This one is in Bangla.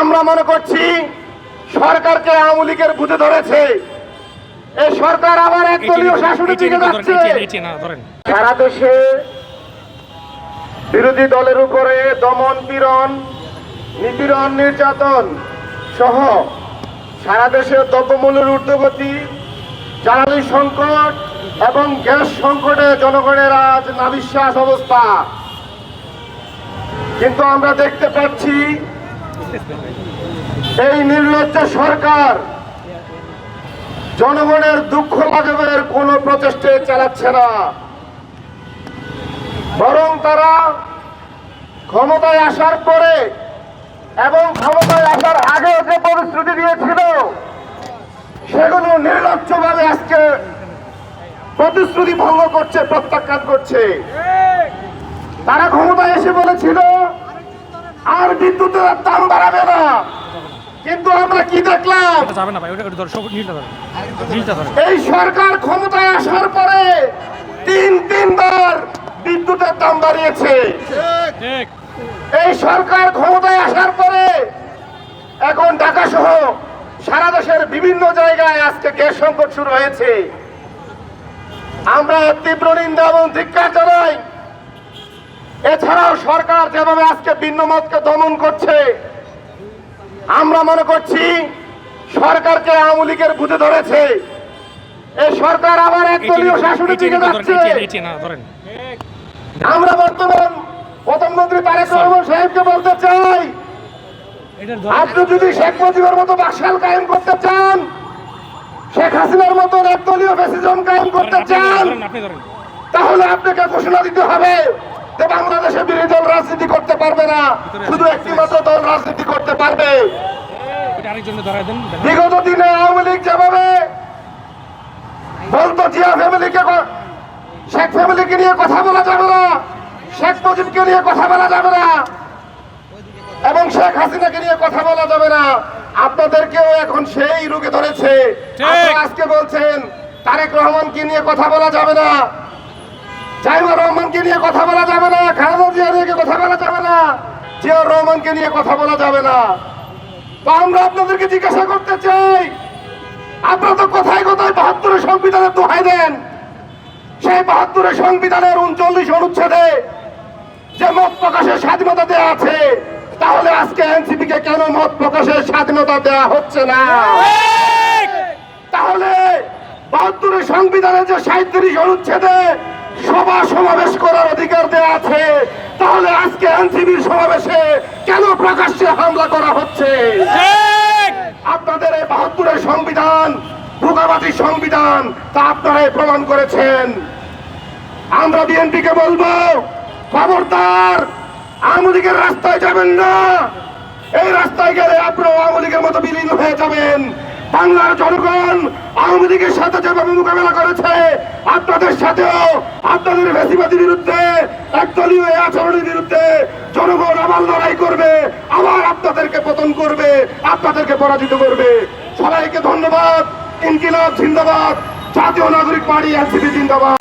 আমরা মনে করছি সরকারকে আওয়ামী লীগের বুঝে ধরেছে। এই সরকার আবার একদলীয় শাসনের দিকে যাচ্ছে। সারা দেশে বিরোধী দলের উপরে দমন পীড়ন, নিপীড়ন, নির্যাতন সহ সারা দেশে দ্রব্যমূল্যের ঊর্ধ্বগতি, জ্বালানি সংকট এবং গ্যাস সংকটে জনগণের আজ নাভিশ্বাস অবস্থা। কিন্তু আমরা দেখতে পাচ্ছি এই নির্লজ্জ সরকার জনগণের দুঃখ লাঘবের কোনো প্রচেষ্টা চালাচ্ছে না, বরং তারা ক্ষমতায় আসার পরে এবং ক্ষমতায় আসার আগেও যে প্রতিশ্রুতি দিয়েছিল সেগুলো নির্লজ্জভাবে আজকে প্রতিশ্রুতি ভঙ্গ করছে, প্রত্যাখ্যান করছে। তারা ক্ষমতায় এসে বলেছিল আর বিদ্যুতের দাম বাড়াবে না, কিন্তু আমরা কি দেখলাম? এই সরকার ক্ষমতায় আসার পরে তিনবার বিদ্যুতের দাম বাড়িয়েছে। এই সরকার ক্ষমতায় আসার পরে এখন ঢাকা সহ সারা দেশের বিভিন্ন জায়গায় আজকে গ্যাস সংকট শুরু হয়েছে। আমরা তীব্র নিন্দা এবং ধিক্কার জানাই। এছাড়াও সরকার যেভাবে আজকে ভিন্ন মতকে দমন করছে, আমরা মনে করছি সরকারকে আওয়ামী লীগের বুঝে ধরেছে। এই সরকার আবার একদলীয় শাসনের দিকে যাচ্ছে। আমরা বর্তমান প্রধানমন্ত্রী তারেক রহমান সাহেবকে বলতে চাই, আপনি যদি শেখ মুজিবের মতো বাকশাল কায়েম করতে চান, শেখ হাসিনার মতো একদলীয় ফ্যাসিজম কায়েম করতে চান, তাহলে আপনাকে ঘোষণা দিতে হবে যে বাংলাদেশে বিরোধী দল রাজনীতি করতে পারবে না, শুধু একটি মাত্র দল রাজনীতি করতে পারবে। বিগত দিনে আওয়ামী লীগ যেভাবে বলতো জিয়া ফ্যামিলিকে, শেখ ফ্যামিলিকে নিয়ে কথা বলা যাবে না, শেখ মুজিবকে নিয়ে কথা বলা যাবে না এবং শেখ হাসিনাকে নিয়ে কথা বলা যাবে না, আপনাদেরকেও এখন সেই রোগে ধরেছে। আজকে বলছেন তারেক রহমানকে নিয়ে কথা বলা যাবে না, জাইমুর রহমানকে নিয়ে কথা বলা যাবে না, খালেদা জিয়া নিয়ে কথা বলা যাবে না, জিয়াউর রহমানকে নিয়ে কথা বলা যাবে না। তো আমরা আপনাদেরকে জিজ্ঞাসা করতে চাই, আপনারা তো কথায় কথায় ৭২ সংবিধানের দোহাই দেন। সেই ৭২ সংবিধানের ৩৯ অনুচ্ছেদে যে মত প্রকাশের স্বাধীনতা দেওয়া আছে, তাহলে আজকে এনসিপি কে কেন মত প্রকাশের স্বাধীনতা দেওয়া হচ্ছে না? তাহলে ৭২ সংবিধানের যে ৩৭ অনুচ্ছেদে সভা সমাবেশ করার অধিকার দেওয়া আছে, তাহলে আজকে এনসিপির সমাবেশে কেন প্রকাশ্যে হামলা করা হচ্ছে? আপনাদের এই ৭২ সংবিধান ভোগাবাদী সংবিধান, তা আপনারাই প্রমাণ করেছেন। আমরা বিএনপিকে বলবো, খবরদার আওয়ামী লীগের রাস্তায় যাবেন না। এই রাস্তায় গেলে আপনারা আওয়ামী লীগের মতো বিলীন হয়ে যাবেন। বাংলার জনগণ আওয়ামী লীগের সাথে যেভাবে মোকাবেলা করেছে, আপনাদের সাথেও আপনাদের ফ্যাসিবাদের বিরুদ্ধে, একদলীয় আচরণের বিরুদ্ধে জনগণ আবার লড়াই করবে, আবার আপনাদেরকে পতন করবে, আপনাদেরকে পরাজিত করবে। সবাইকে ধন্যবাদ। ইনকিলাব জিন্দাবাদ, জাতীয় নাগরিক পার্টি এনসিপি জিন্দাবাদ।